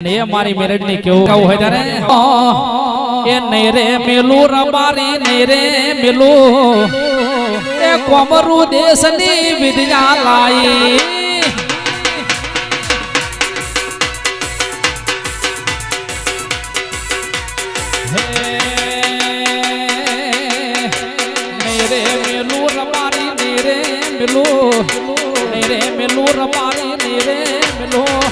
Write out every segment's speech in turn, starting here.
એ મારી મેરેજ ની કેવું ગાવું હોય ત્યારે એ નહીં રે મેલું રબારી નહીં રે મેલું એ કોમરું દેશની વિદ્યા લાઈ નહીં રે મેલું રબારી નહીં રે મેલું નહીં રે મેલું રબારી નહીં રે મેલું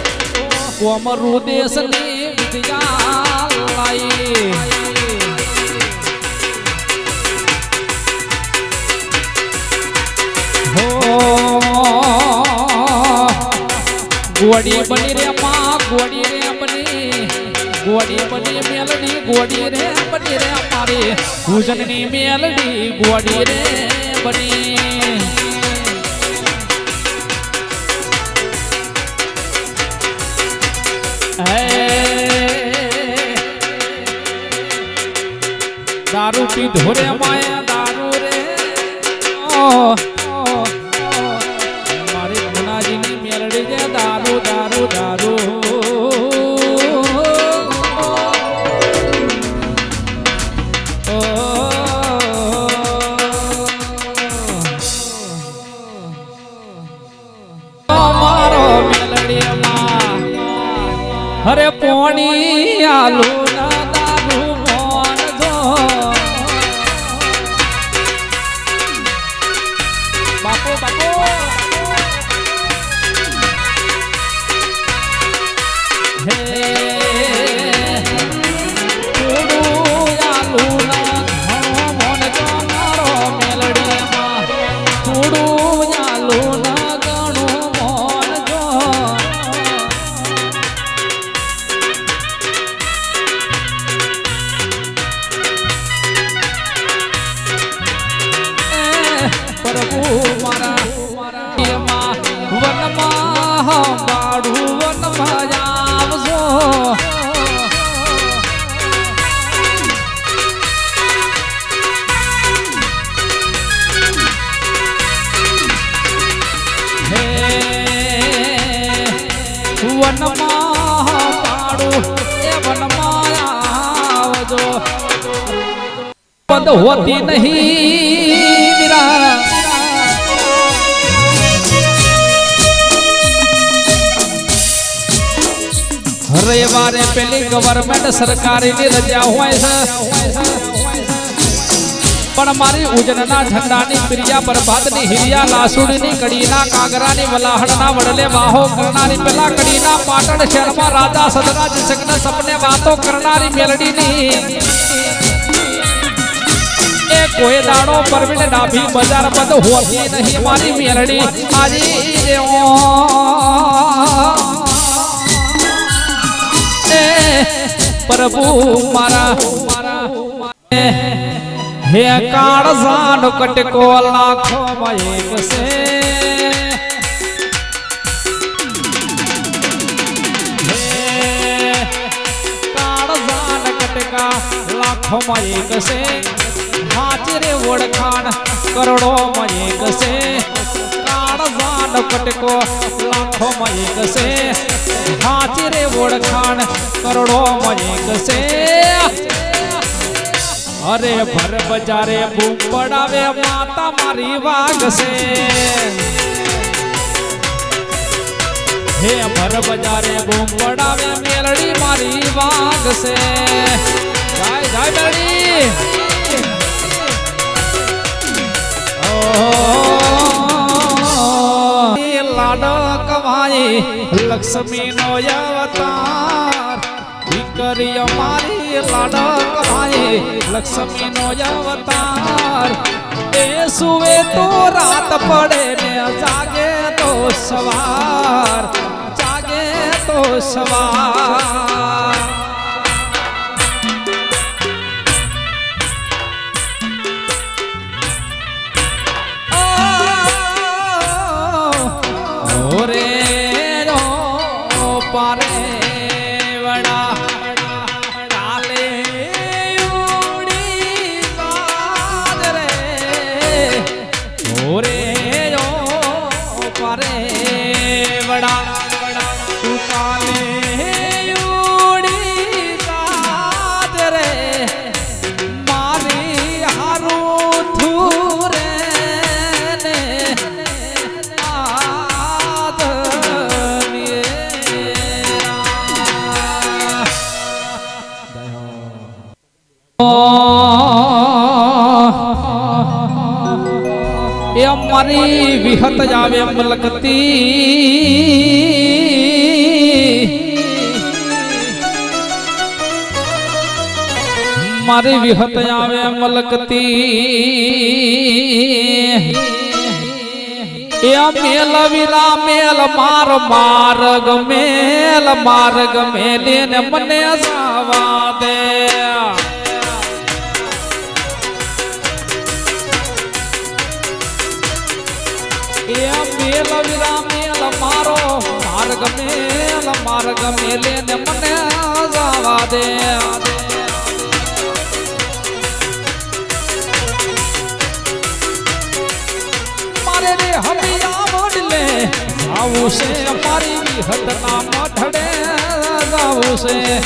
કોમરું દેશની વિદ્યા લાઈ ગોડી બની રે માં ગોડી રે બની મેલડી ગોડી રે બની રે મારી ભુજનની મેલડી ગોડી રે બની दारू पीधो रे माया दारू रे मारी गुनाजी नी मेलड़ी जे दारू दारू दारू मारो मेलड़ी मां हरे पोणी आलू ना दारू मोन जो बापू बापू हे पूडू आलू ना घणो मोन जो मारो मेलड़ी मां पूडू आलू ना घणो मोन जो प्रभु मारा वन बाड़ू वन भजावजो हे वन बाड़ू ए वन आवजो पद होती नहीं मेरा रविवार पहली गवर्नमेंट सरकारी ની રજા હોય છે પણ મારી ઉજનના ઝંડાની પ્રિયા પ્રભાતની હિરિયા લાસુડીની કડીના કાગરાની વલાહડના વડલે વાહો કરનારી પેલા કડીના પાટણ શહેરમાં રાજા સદરાજ જગના સપને વાતો કરનારી મેલડીની એ કોઈ દાડો પરવીને ડાભી બજાર બંધ હોતી નહીં મારી મેલડી આજી રે प्रभु मारा हे काड़ जान कटको लाखों में एक से काड़ जान कटका लाखों में एक से हाजरे ओढ़खान करोड़ों में एक से काड़ जान कटको लाखों में एक से हाजरे ओढ़खान करोड़ों में एक से अरे भर बजारे बूम पड़ावे माता मारी वाग से हे भर बजारे बूम पड़ावे मेलड़ी मारी वाग से जाय जाय मेलड़ी लाडो कमाई लक्ष्मी नो अवतार विकरिया मारी लाडो कमाई लक्ष्मी नो अवतार ए सुवे तो रात पड़े ने जागे तो सवार रे रो पारे वड़ा डाले उड़ी साजरे रे रो पारे वड़ा तू काले મારી વિહત આવે મલકતી મારી વિહત આવે મલકતી એ મેલ વિરા મેલ માર્ગ મેલે ને મને સાવા દે એ મેલ વિરા મેલ માર્ગ મેલે ને મને સાવા દે જાવું છે અમારી વિહત ના મઢડે જાવું છે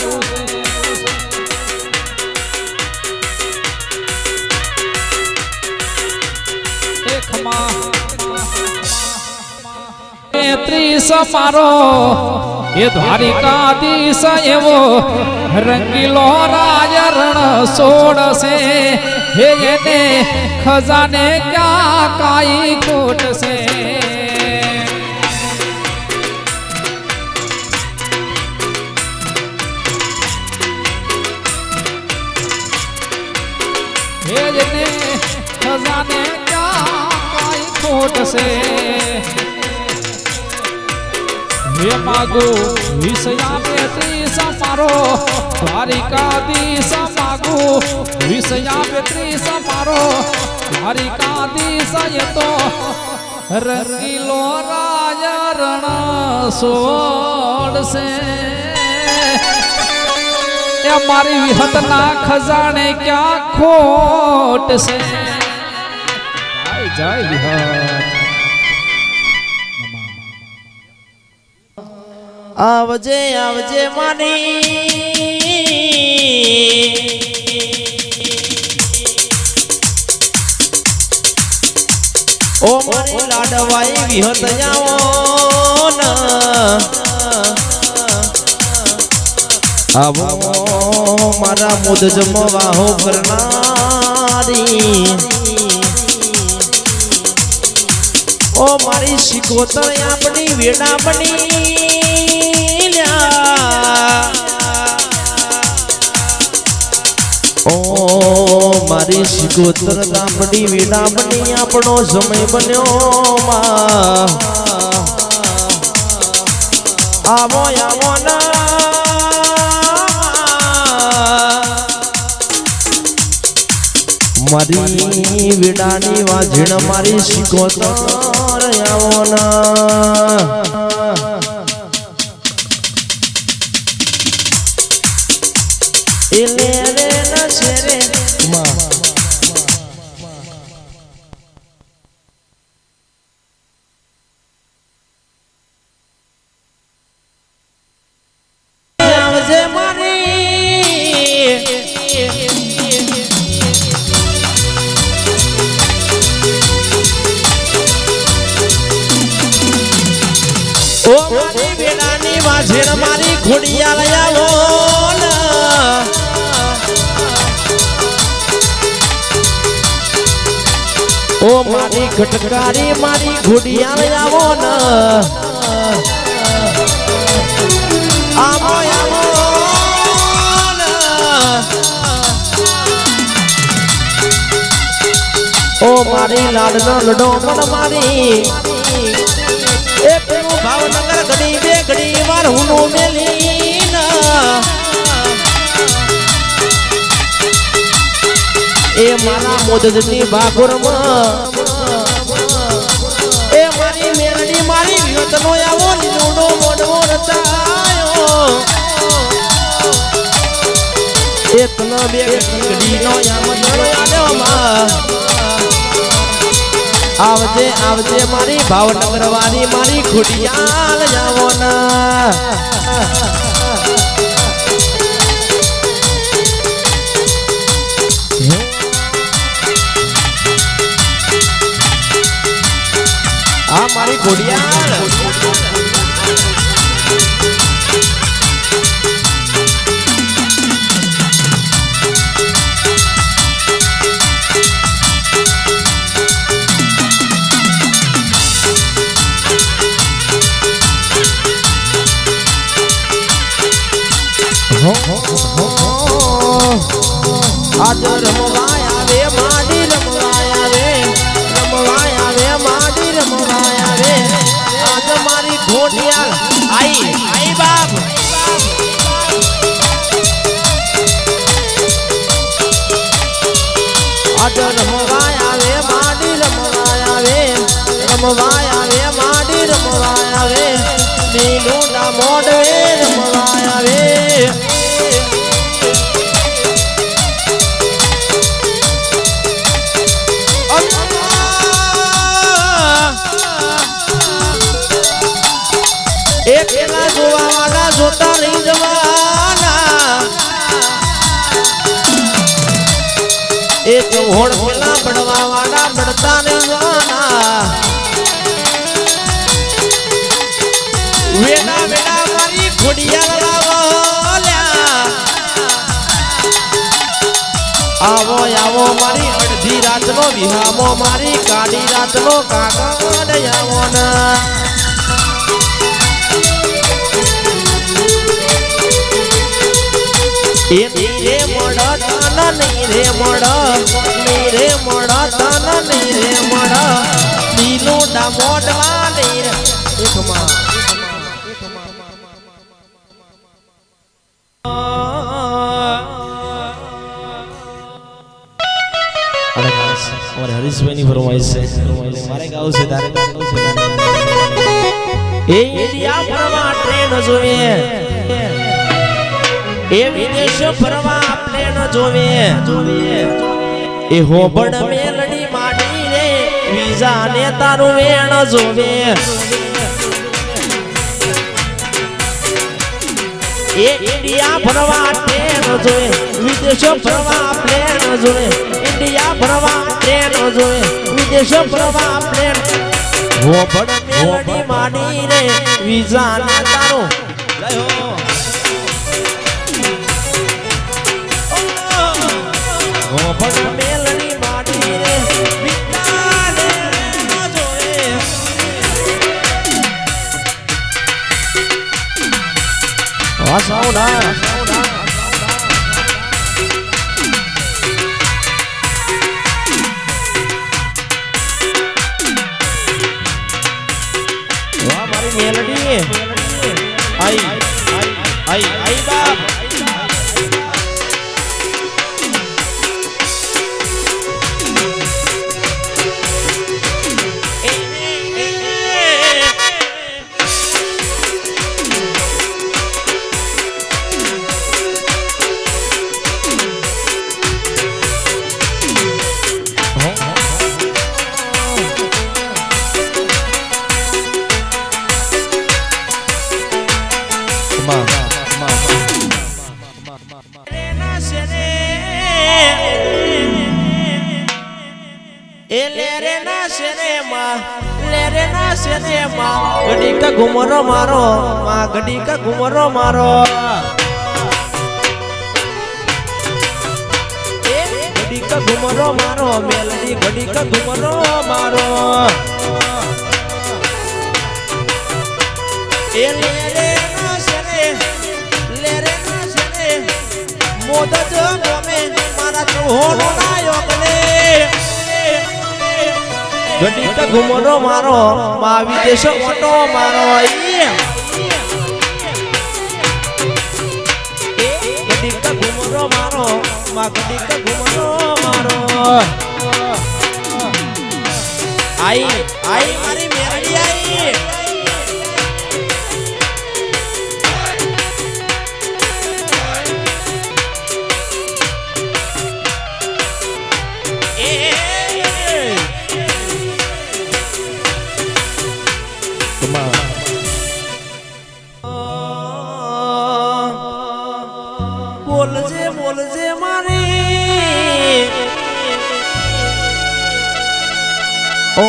ત્રીસ મારો એ દ્વારિકાધીશ એવો રંગીલો રાજ રણ છોડશે હે એને ખજાને ક્યાં કાઈ ખોટ છે ખજાને ક્યાં કાઈ ખોટ છે હે માગો વિષયા બેત્રીસ મારો દ્વારિકાધીશ માગો વિષયા બેત્રીસ મારો દ્વારિકાધીશ એ તો રંગીલો રાજ રણ છોડશે એ મારી વિહત ના ખજાને ક્યાં ખોટ છે જય વિહત આવજે આવજે માની ઓ મારી લાડવાઈ વિહત જાઓ ન આવો મારા મુદ જમવા હો કરનારી ઓ મારી શિકોતર આપણી વેડા બની ઓ મારી શિકોતર આપણી વેડા બની આપણો સમય બન્યો માં આવો આવો ના મારી વેડાની વાજણ મારી શિકોતર આવો ના એલે રે નશે રે આવજે મારી ઓ મારી વેડાની વાજણ મારી ખોડિયાલ આવો ઓ મારી ઘટકારી મારી ઘોડિયાલ આવો ન આવો આવો ઓ મારી લાડનો લડો મન મારી એ પેલું ભાવનગર ઘડી બે ઘડી વાર હુનો મેલી એ મારા મોદજની બાગુરમાં એ મારી મેરડી મારી વિહતનો આવો લીલુડો મોડવો રચાયો એક ન બે ઘડીનો યામનો આડવામાં આવજે આવજે મારી ભાવનગર વાળી મારી ખોડિયાલ જાવો ના આ મારી ખોડિયાલ આજ રમવાય આવે માડી રમવાય આવે રમવાય આવે માડી રમવાય આવે આજ મારી ઘોડિયાળ આઈ બાપ આજ રમવાય આવે માડી રમવાય આવે રમવાય આવે માડી રમવાય આવે લીલું ના મોડવે રમવાય આવે એકલા જોવા વાળા જોતા રહી જવાના એક હોડ પેલા બડવા વાળા બડતા રહી જવાના વેડા વેડા મારી ખોડિયાર લાવલ્યા આવો આવો મારી અડધી રાતનો વિહામો મારી કાળી રાતનો કાકા આવો ના એ નીરે મોડ તન નીરે મોડ તન નીરે મોડ લીલું ડા મોડવા નીરે એકમાં હરીશભાઈની ફરમાઈશ છે મારે ગાવું છે તારે એ ઇન્ડિયા ફરવા ટ્રેન જોઈએ એ વિદેશ ફરવા પ્લેન જોવે એ હોબડ મેલડી માડી રે વિઝા ને તારું વેણ જોવે એ ઇન્ડિયા ફરવા ટ્રેન જોવે વિદેશ ફરવા પ્લેન જોવે ઇન્ડિયા ફરવા ટ્રેન જોવે વિદેશ ફરવા પ્લેન હોબડ મેલડી માડી રે વિઝા ને તારું લયો હોબડ મેલડી માડી રે વિઝા ને જોવે વાસવડા વાહ મારી મેલડી આઈ બાપ ગડી કા ઘુમરો મારો માં ગડી કા ઘુમરો મારો ગડી કા ઘુમરો મારો મેલડી ગડી કા ઘુમરો મારો એ લેરે ના સરે મોદ જો ગમે મારા ચોહોનો ના યોગલે ગડી કા ઘુમરો મારો માં વિદેશ ઓટો મારો ગડી કા ઘુમરો મારો માં ગડી કા ઘુમરો મારો આઈ મારી મેરડી આઈ બોલજે મારી ઓ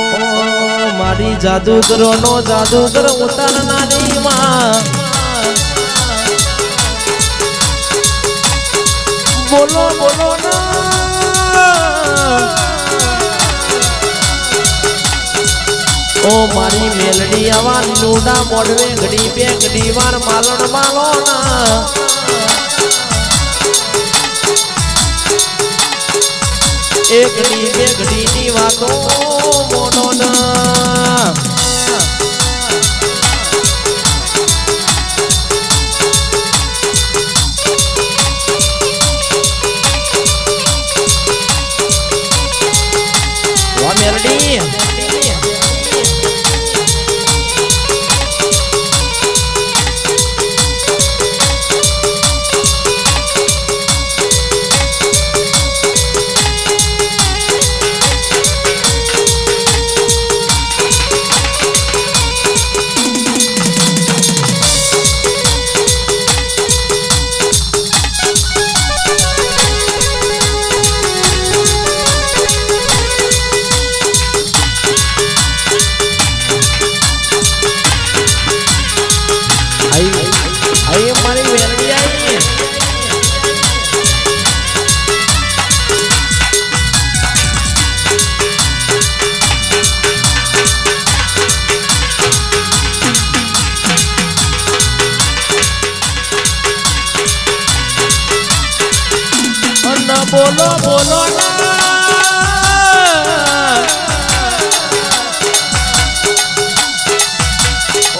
મારી જાદુગરો નો જાદુગર ઉતારનારી માં બોલો ના ઓ મારી મેલડી આવા લુડા મોઢવે ઘડી બે ઘડી વાર માલણ માલો ના એક ઘડી બે ઘડીની વાતો મોનો ના વા મેલડી આઈ મારી મેલડી આઈ અન બોલો બોલો ના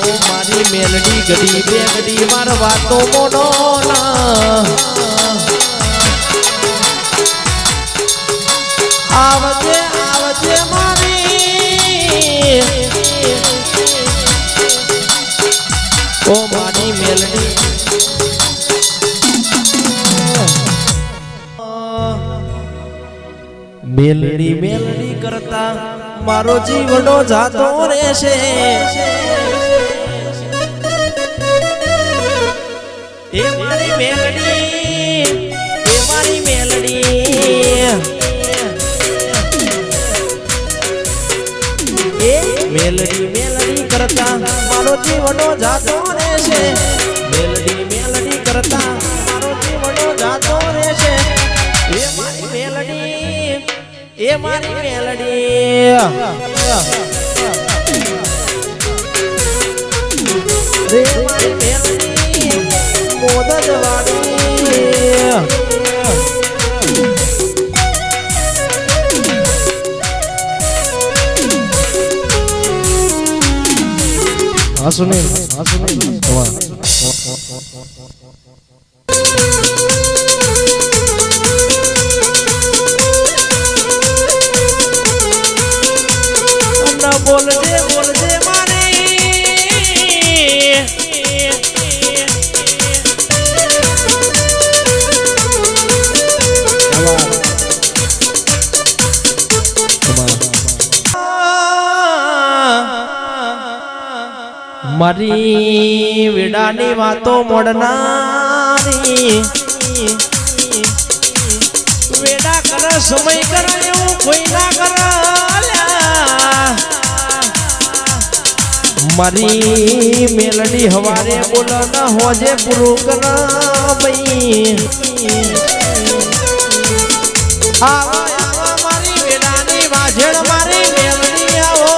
ઓ મારી મેલડી ઘડી બે ઘડી માર વાતો મોનો ના આવજે આવજે મારી ઓ મારી મેલડી મેલડી મેલડી કરતા મારો જીવડો જાતો રહેશે એ મારી મેલડી એ મારી મેલડી એ મેલડી મેલડી કરતા મારો જીવડો જાતો રહેશે મેલડી મેલડી કરતા મારો જીવડો જાતો રહેશે એ મારી મેલડી એ મારી મેલડી રે મારી મેલડી મોદદ વાળી હા સુને બોલજે બોલજે મારી વેડાની વાતો મોડનારી વેડા કર સમય કર એવું કોઈ ના કર મારી મેલડી હવારે બોલ ના હોજે પૂરું કર ભાઈ આવા આવા મારી વેડાની વાજેડ મારી મેલડી આવો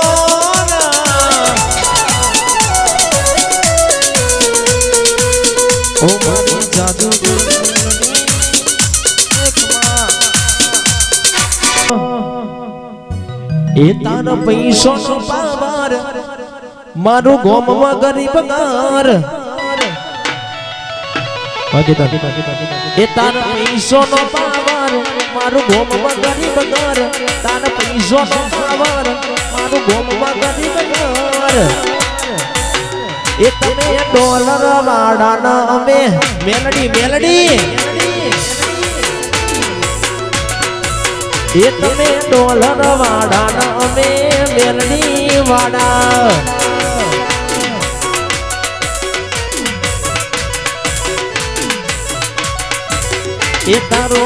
ઓ મારી જાદુ એ તાર પૈસો નો પાવર મારું ગોમમાં ગરીબ ગાર એ તાર પૈસો નો પાવર મારું ગોમમાં ગરીબ ગાર તાર પૈસો નો પાવર મારું ગોમમાં ગરીબ ગાર એ તમે ડોલર વાળાના અમે મેલડી મેલડી એ તમે ડોલર વાળાના અમે મેલડી વાળા એ તારો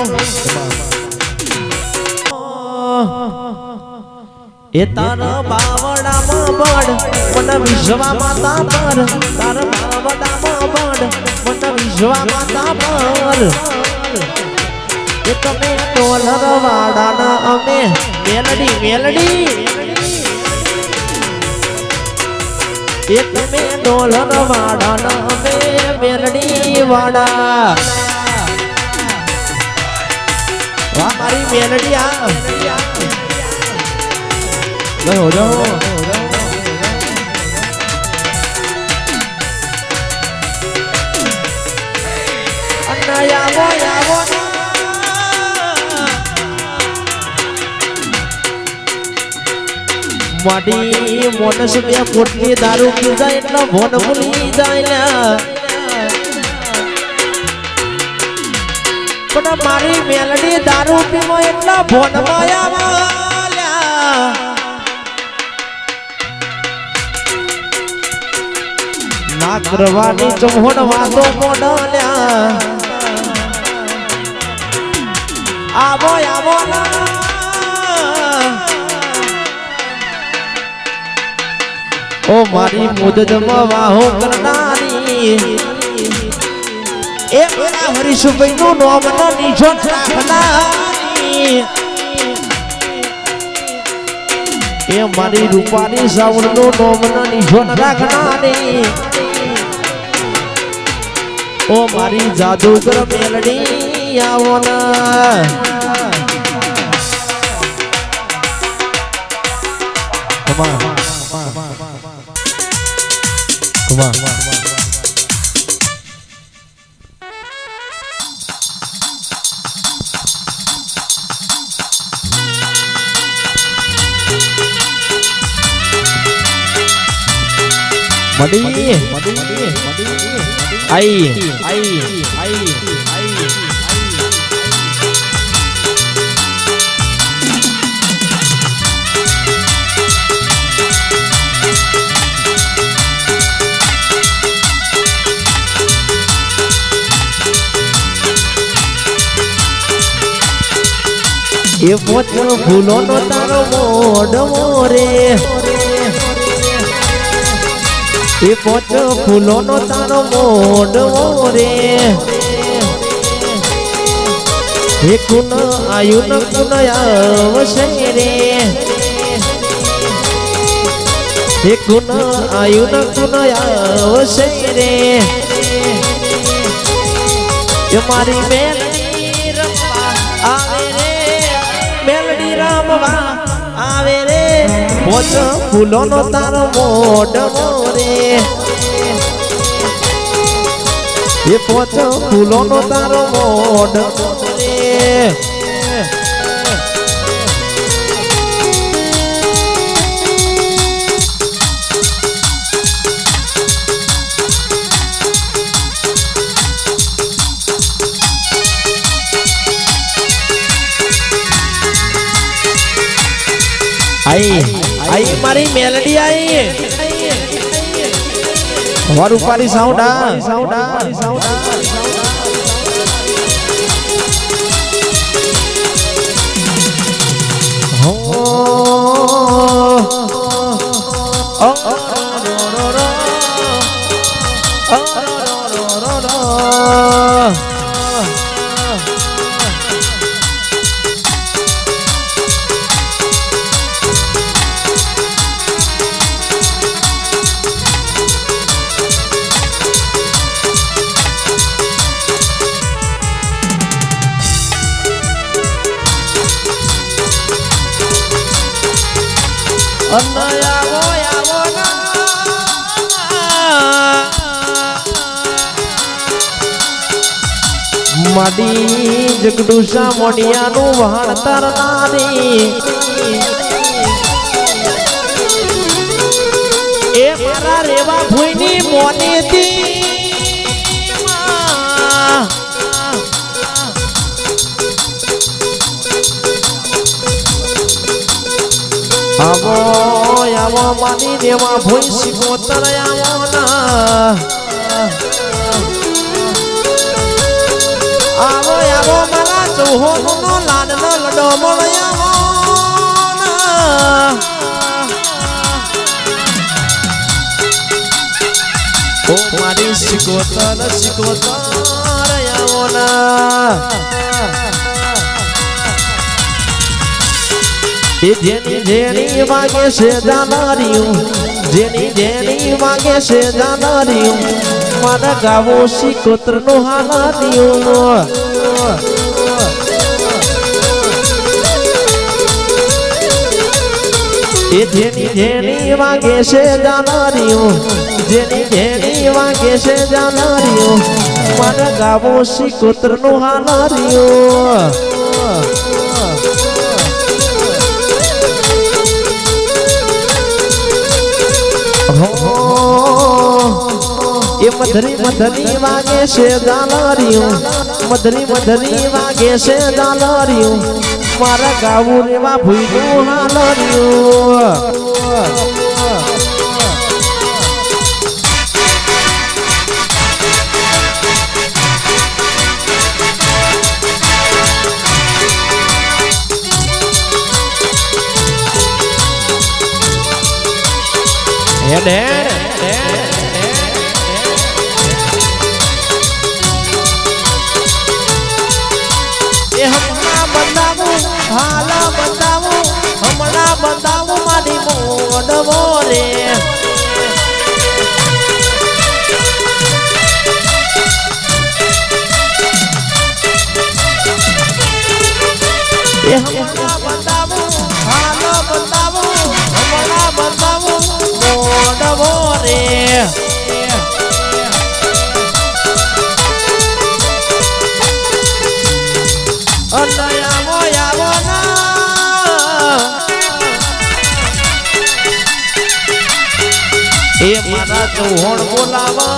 એ તારા બાવડામાં બળ મને વિશ્વા માતા પર તારા બાવડામાં બળ મને વિશ્વા માતા પર એ તમે ડોલર વાળાના અમે મેલડી મેલડી એ તમે ડોલર વાળાના અમે મેલડી વાળા વાહ મારી મેલડી આ જહો જહો આવો આવો માડી મોનસ બે પોટલી દારૂ પી જાય એટલે ભોન ભૂલી જાય પણ મારી મેલડી દારૂ પીવો એટલા ભોન માયા ના કરવાની ચમહોણ વાતો મોડલ્યા આવો આવો ઓ મારી મુદતમાં વાહો કરનારી એ મારા હરીશભાઈ નું નામ નો નિશાન રાખનારી એ મારી રૂપાની સાવણ નું નામ નો નિશાન રાખનારી ઓ મારી જાદુગર મેલડી આવો ના મડી આઈ એ પોચો ફૂલો નો તારો મોઢ મોરે એ પોચો ફૂલો નો તારો મોઢ મોરે એ કુન આયુ ન કુન આવશે રે એ કુન આયુ ન કુન આવશે રે એ મારી મેલડી રમવા આવે રે મેલડી રમવા આવે રે પોચ ફૂલો નો તારો મોઢ મોરે એ પોચ ફૂલો નો તારો મોઢ મોરે आई मारी मेलडी आई वारू पारी साउंडा हो माडी जगडूसा मोडियानु वहाण तरनारी ए मारा रेवा भुईनी मोनेती आवो आवो मानी रेवा भुई सिकोतर आवो ना आवो आवो मारा चौहो नो लाड नो लडो मोळयावो ना ओ मारी सिकोतर आवो ना ए जेनी जेनी वागे से जानारियो जेनी जेनी वागे से जानारियो मारा गावो सिकोतर नो हालारियो એ જેની જેની વાગે છે જાનારીઓ જેની જેની વાગે છે જાનારીઓ મને ગાવો સિકોતર નું હાનારીઓ એ મધરી મધરી વાગે છે જાનારીઓ મધરી મધરી વાગે છે જાનારીઓ મારા ગાવું રેવા ભૂઈનું હાલર્યું હાલા બંધાવું હમણાં બંધાવું મારી મોડવો રે એ હમણાં બંધાવું હાલા બંધાવું હમણાં બંધાવું મોડવો રે એ મારા ચૌહાણ બોલાવા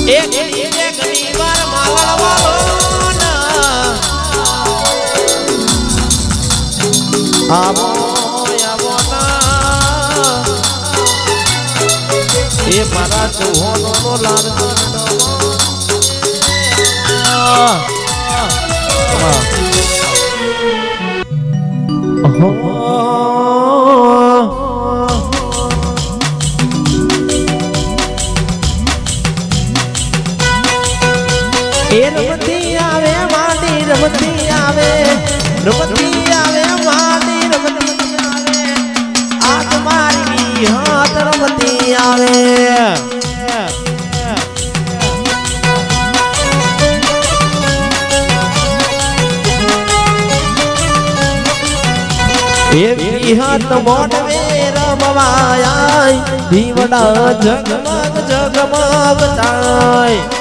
એક ઘણી વાર માલવાળો આવો આવો ના એ મારા ચૌહાણ નો લાડ રમતી આવે માડી રમતી આવે રમતી આવે માડી રમતી આવે આજ મારી હાથ રમતી આવે એવી હાથ મોઢવે રમવાય દીવડા જગમગ જગમગ થાય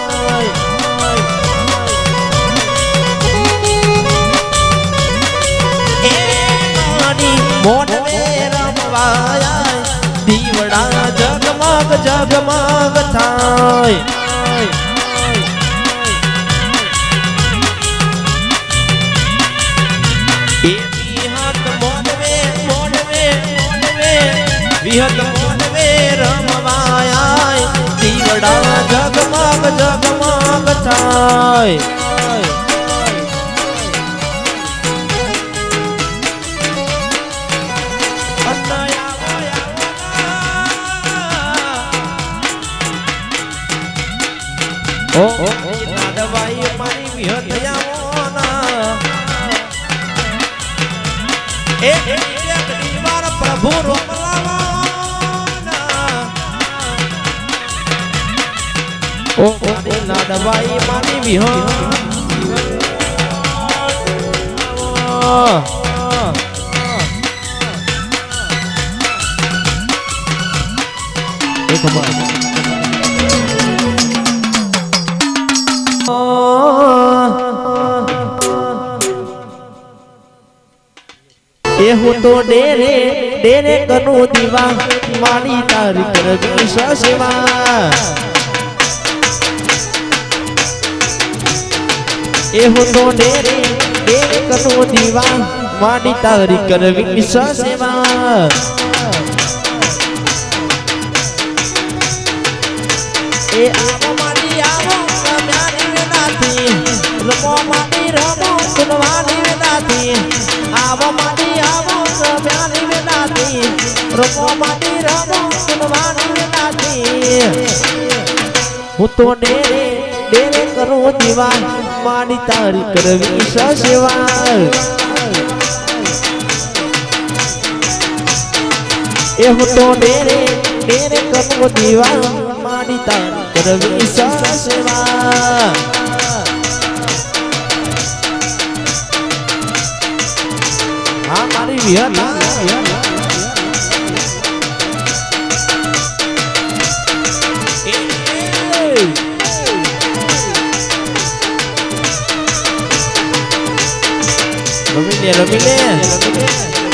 મોઢવે રમવાય દીવડા જગમગ જગમગ થાય વિહત મોઢવે રમવાય દીવડા જગમગ જગમગ થાય ઓ લાડવાઈ મારી વિહત આવોના એ ઘણી વાર પ્રભુ ઓ લાડવાઈ મારી વિહત એક બાર એ હું તો ડેરે ડેરે કનું દીવા મારી તારી કરવી સેવા એ હું તો ડેરે ડેરે કનું દીવા મારી તારી કરવી સેવા એ આવો મારી આવો રમ્યાની વેદાથી રમો મારી રમો સુનવાની વેદાથી આવો મારી આવો રમ્યાની વેદાથી રમો મારી રમો સુનવાની વેદાથી હું તો ડેરે ડેરે કરું દીવા મારી તારી કરવી સેવા એ હું તો ડેરે ડેરે કરું દીવા મારી તારી કરવી સેવા બાકી હે ના રમી લે